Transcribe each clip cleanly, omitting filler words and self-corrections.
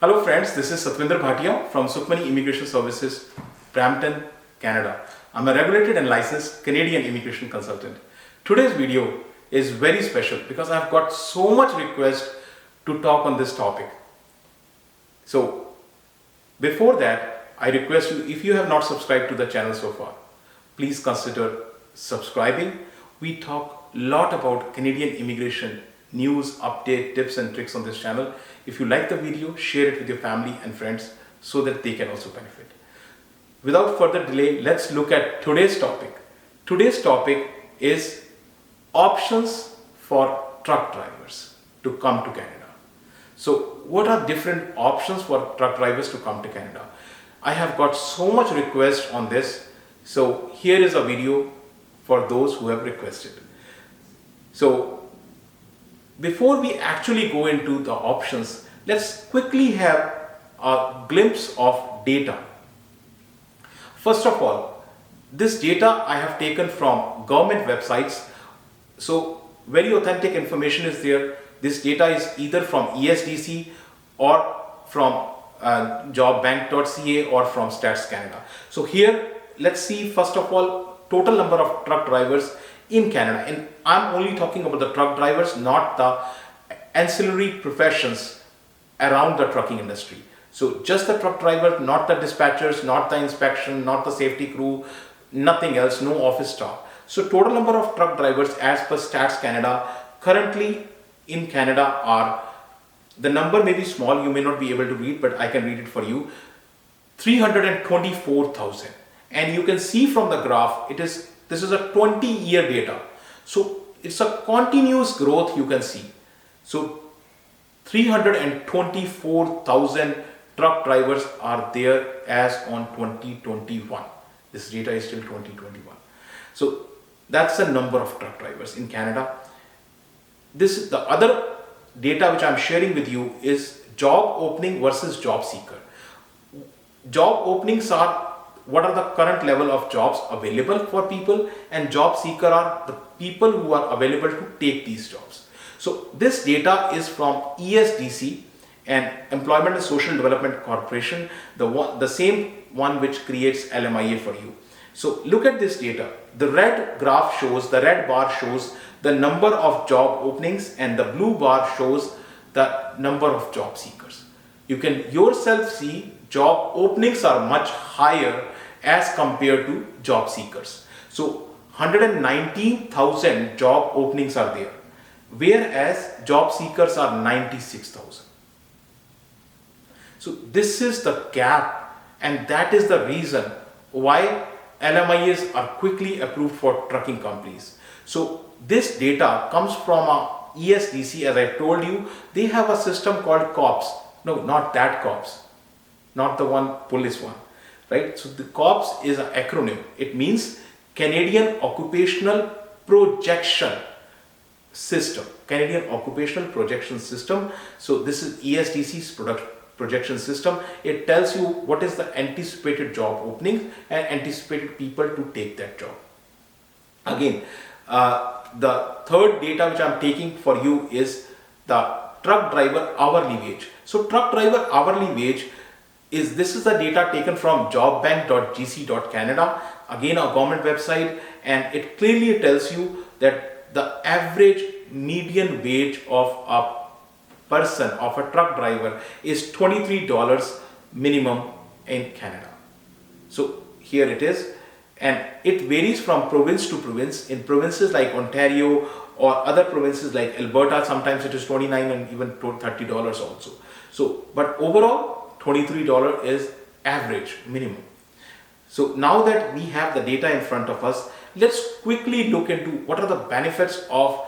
Hello friends, this is Satvinder Bhatia from Sukhmani Immigration Services, Brampton, Canada. I'm a regulated and licensed Canadian immigration consultant. Today's video is very special because I've got so much request to talk on this topic. So before that, I request you, if you have not subscribed to the channel so far, please consider subscribing. We talk a lot about Canadian immigration news, update, tips and tricks on this channel. If you like the video, share it with your family and friends so that they can also benefit. Without further delay, let's look at today's topic. Today's topic is options for truck drivers to come to Canada. So what are different options for truck drivers to come to Canada? I have got so much request on this. So here is a video for those who have requested. So before we actually go into the options, let's quickly have a glimpse of data. First of all, this data I have taken from government websites. So very authentic information is there. This data is either from ESDC or from jobbank.ca or from Stats Canada. So here, let's see first of all, total number of truck drivers in Canada, and I'm only talking about the truck drivers, not the ancillary professions around the trucking industry. So just the truck driver, not the dispatchers, not the inspection, not the safety crew, nothing else, no office staff. So total number of truck drivers as per Stats Canada currently in Canada are, the number may be small, you may not be able to read, but I can read it for you, 324,000. And you can see from the graph, this is a 20-year data. So it's a continuous growth you can see. So 324,000 truck drivers are there as on 2021. This data is still 2021. So that's the number of truck drivers in Canada. This is the other data which I'm sharing with you is job opening versus job seeker. Job openings are what are the current level of jobs available for people, and job seeker are the people who are available to take these jobs. So this data is from ESDC and Employment and Social Development Corporation, the same one which creates LMIA for you. So look at this data. The red graph shows, the red bar shows the number of job openings and the blue bar shows the number of job seekers. You can yourself see job openings are much higher as compared to job seekers. So 119,000 job openings are there, whereas job seekers are 96,000. So this is the gap, and that is the reason why LMIAs are quickly approved for trucking companies. So this data comes from a ESDC, as I told you. They have a system called COPS. No, not that COPS, not the one police one, right? So the COPS is an acronym. It means Canadian Occupational Projection System. Canadian Occupational Projection System. So this is ESDC's projection system. It tells you what is the anticipated job opening and anticipated people to take that job. Again, the third data which I'm taking for you is the truck driver hourly wage. So truck driver hourly wage this is the data taken from jobbank.gc.canada, again a government website, and it clearly tells you that the average median wage of a person, of a truck driver, is $23 minimum in Canada. So here it is, and it varies from province to province. In provinces like Ontario or other provinces like Alberta, sometimes it is $29 and even $30 also. So, but overall, $23 is average minimum. So now that we have the data in front of us, let's quickly look into what are the benefits of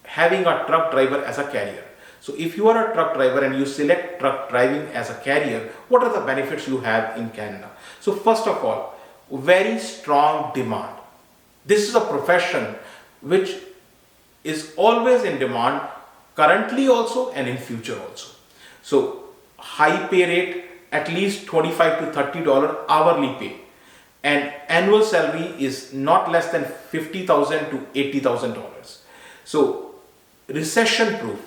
having a truck driver as a carrier. So if you are a truck driver and you select truck driving as a carrier, what are the benefits you have in Canada? So first of all, very strong demand. This is a profession which is always in demand, currently also and in future also. So high pay rate, at least $25 to $30 hourly pay, and annual salary is not less than $50,000 to $80,000. So recession proof,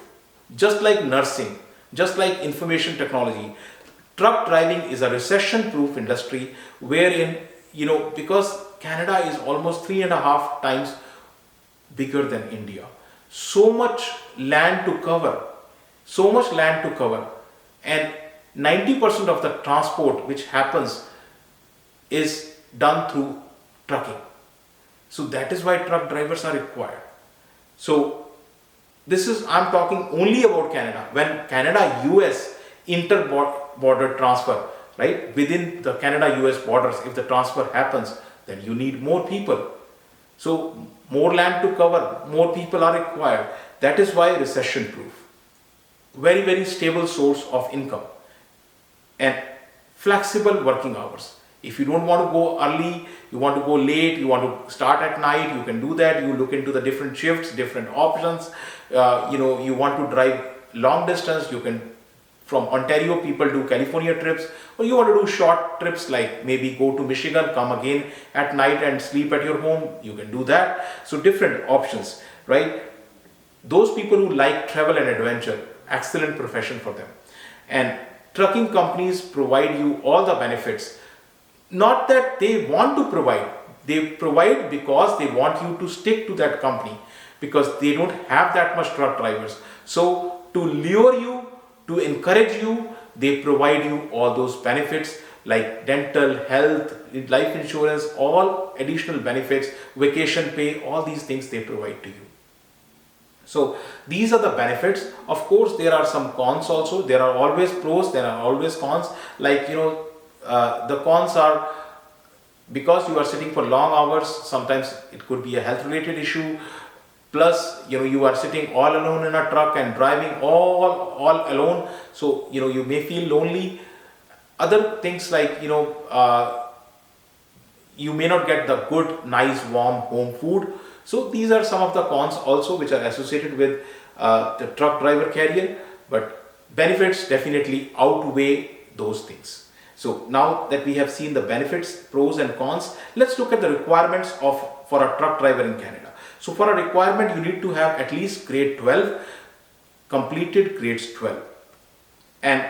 just like nursing, Just like information technology, truck driving is a recession-proof industry wherein, because Canada is almost 3.5 times bigger than India. So much land to cover, and 90% of the transport which happens is done through trucking. So that is why truck drivers are required. So I'm talking only about Canada. When Canada-US inter-border transfer, right, within the Canada-US borders, if the transfer happens, then you need more people. So more land to cover, more people are required. That is why recession-proof. Very, very stable source of income. And flexible working hours. If you don't want to go early, you want to go late, you want to start at night, you can do that. You look into the different shifts, different options. You want to drive long distance, you can, from Ontario, people do California trips, or you want to do short trips like maybe go to Michigan, come again at night and sleep at your home, you can do that. So different options, right? Those people who like travel and adventure, excellent profession for them. And trucking companies provide you all the benefits. Not that they want to provide, they provide because they want you to stick to that company, because they don't have that much truck drivers. So to lure you, to encourage you, they provide you all those benefits like dental, health, life insurance, all additional benefits, vacation pay, all these things they provide to you. So these are the benefits. Of course, there are some cons also. There are always pros, there are always cons. Like, the cons are, because you are sitting for long hours, sometimes it could be a health related issue. Plus, you are sitting all alone in a truck and driving all alone. So, you may feel lonely. Other things like, you may not get the good, nice, warm home food. So these are some of the cons also which are associated with the truck driver career, but benefits definitely outweigh those things. So now that we have seen the benefits, pros and cons, let's look at the requirements for a truck driver in Canada. So for a requirement, you need to have at least grade 12, completed grades 12. And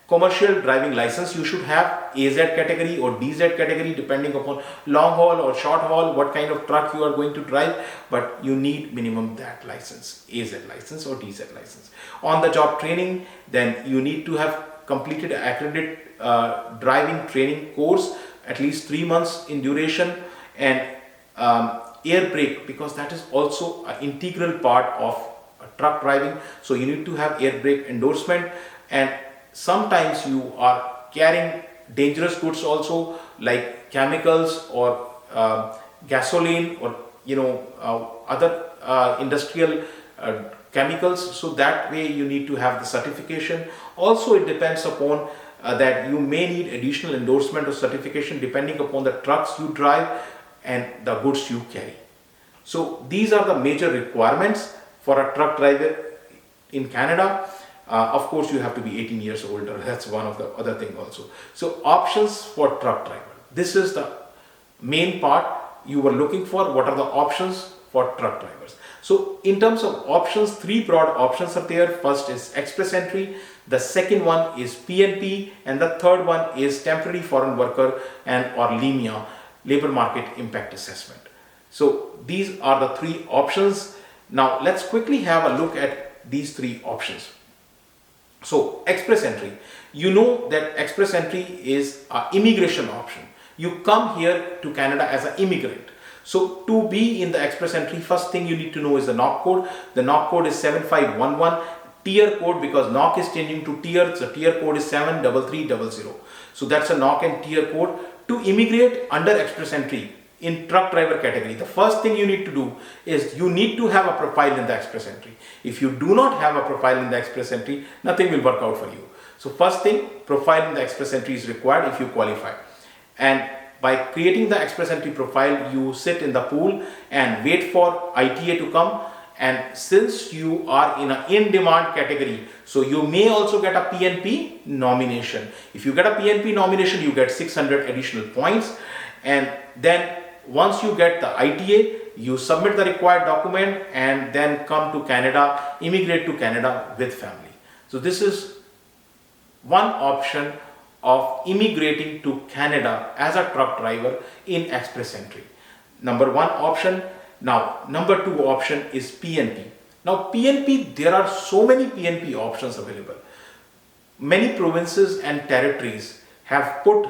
commercial driving license, you should have AZ category or DZ category depending upon long haul or short haul, what kind of truck you are going to drive, but you need minimum that license, AZ license or DZ license. On the job training, then you need to have completed accredited driving training course, at least 3 months in duration, and air brake, because that is also an integral part of truck driving. So you need to have air brake endorsement, and sometimes you are carrying dangerous goods also, like chemicals or gasoline or other industrial chemicals. So that way you need to have the certification. Also, it depends upon that you may need additional endorsement or certification depending upon the trucks you drive and the goods you carry. So these are the major requirements for a truck driver in Canada. Of course, you have to be 18 years older. That's one of the other thing also. So options for truck driver. This is the main part you were looking for. What are the options for truck drivers? So in terms of options, 3 broad options are there. First is express entry. The second one is PNP, and the third one is temporary foreign worker and or LMIA, labor market impact assessment. So these are the 3 options. Now let's quickly have a look at these 3 options. So express entry, you know that express entry is an immigration option. You come here to Canada as an immigrant. So to be in the express entry, first thing you need to know is the NOC code. The NOC code is 7511. TEER code, because NOC is changing to TEER, so TEER code is 73300. So that's a NOC and TEER code. To immigrate under express entry in truck driver category, the first thing you need to do is you need to have a profile in the express entry. If you do not have a profile in the express entry, nothing will work out for you. So first thing, profile in the express entry is required if you qualify. And by creating the express entry profile, you sit in the pool and wait for ITA to come. And since you are in an in-demand category, so you may also get a PNP nomination. If you get a PNP nomination, you get 600 additional points. And then once you get the ITA, you submit the required document and then come to Canada, immigrate to Canada with family. So this is one option of immigrating to Canada as a truck driver in express entry. Number one option. Now, number two option is PNP. Now, PNP, there are so many PNP options available. Many provinces and territories have put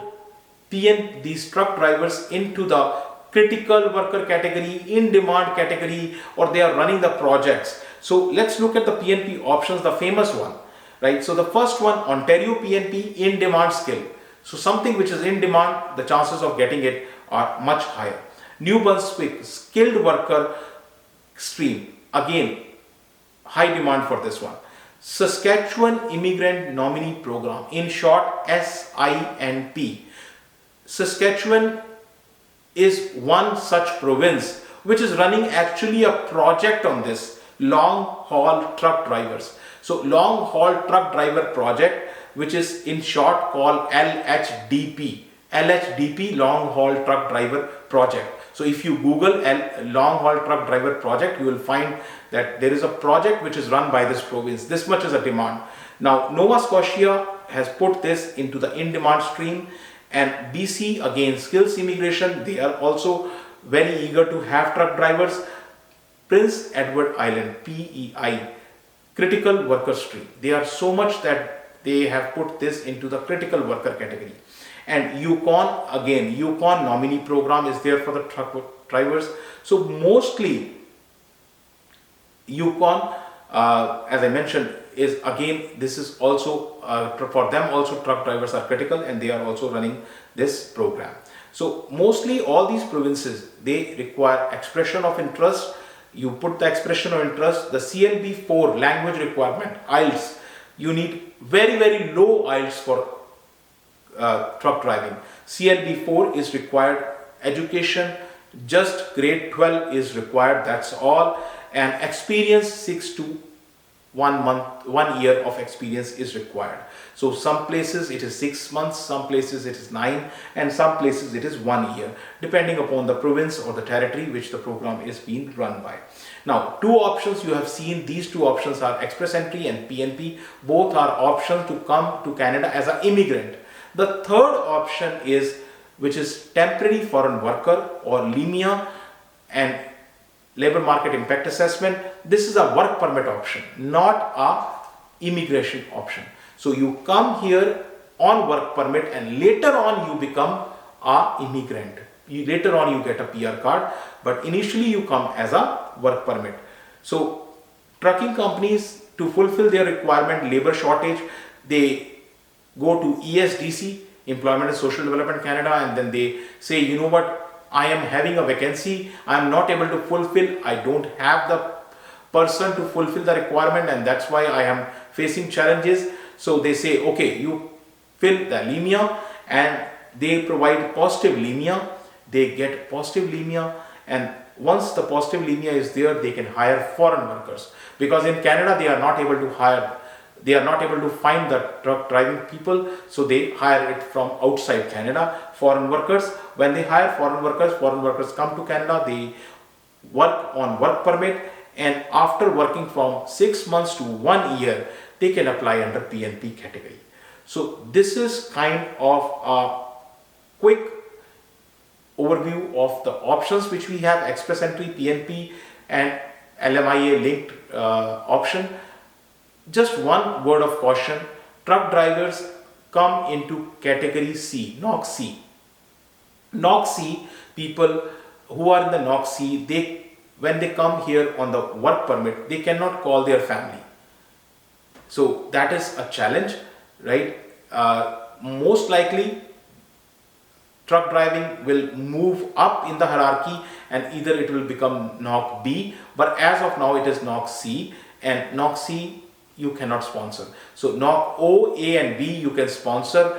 these truck drivers into the critical worker category, in demand category, or they are running the projects. So let's look at the PNP options, the famous one, right? So the first one, Ontario PNP, in demand skill. So something which is in demand, the chances of getting it are much higher. New Brunswick skilled worker stream, again high demand for this one. Saskatchewan Immigrant Nominee Program, in short SINP. Saskatchewan is one such province which is running actually a project on this, long haul truck drivers. So long haul truck driver project, which is in short called LHDP, long haul truck driver project. So if you Google long haul truck driver project, you will find that there is a project which is run by this province. This much is a demand. Now Nova Scotia has put this into the in demand stream, and BC, again skills immigration, they are also very eager to have truck drivers. Prince Edward Island, PEI, critical worker stream, they are so much that they have put this into the critical worker category. And Yukon, again Yukon nominee program is there for the truck drivers. So mostly Yukon, as I mentioned, is again, this is also for them also truck drivers are critical, and they are also running this program. So mostly all these provinces, they require expression of interest. You put the expression of interest, the CLB4 language requirement, IELTS, you need very low IELTS for truck driving. CLB4 is required, education just grade 12 is required, that's all, and experience 6 to 1 year of experience is required. So some places it is 6 months, some places it is 9, and some places it is 1 year, depending upon the province or the territory which the program is being run by. Now, two options you have seen, these two options are express entry and PNP. Both are options to come to Canada as an immigrant. The third option is, which is temporary foreign worker or LMIA and labor market impact assessment. This is a work permit option, not a immigration option. So you come here on work permit, and later on you become a immigrant. Later on you get a PR card, but initially you come as a work permit. So trucking companies, to fulfill their requirement, labor shortage, they go to ESDC, Employment and Social Development Canada, and then they say, you know what, I am having a vacancy, I am not able to fulfill, I don't have the person to fulfill the requirement, and that's why I am facing challenges. So they say, okay, you fill the LMIA, and they provide positive LMIA, they get positive LMIA, and once the positive LMIA is there, they can hire foreign workers, because in Canada they are not able to hire, they are not able to find the truck driving people, so they hire it from outside Canada, foreign workers. When they hire foreign workers come to Canada, they work on work permit, and after working from 6 months to 1 year, they can apply under PNP category. So this is kind of a quick overview of the options which we have: express entry, PNP, and LMIA linked option. Just one word of caution: truck drivers come into category C, NOC C. NOC C, people who are in the NOC C, when they come here on the work permit, they cannot call their family. So that is a challenge, right? Most likely truck driving will move up in the hierarchy, and either it will become NOC B, but as of now it is NOC C, and NOC C you cannot sponsor. So NOC O, A and B you can sponsor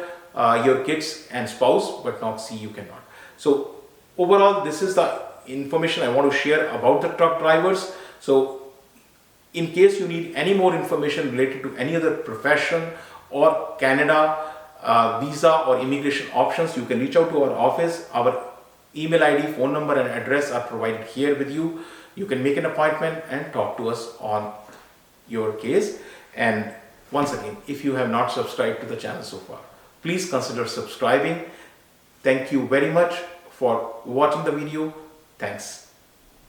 your kids and spouse, but NOC C you cannot. So overall, this is the information I want to share about the truck drivers. So in case you need any more information related to any other profession or Canada visa or immigration options, you can reach out to our office. Our email ID, phone number and address are provided here with you. You can make an appointment and talk to us on your case. And Once again, if you have not subscribed to the channel so far, please consider subscribing. Thank you very much for watching the video. Thanks.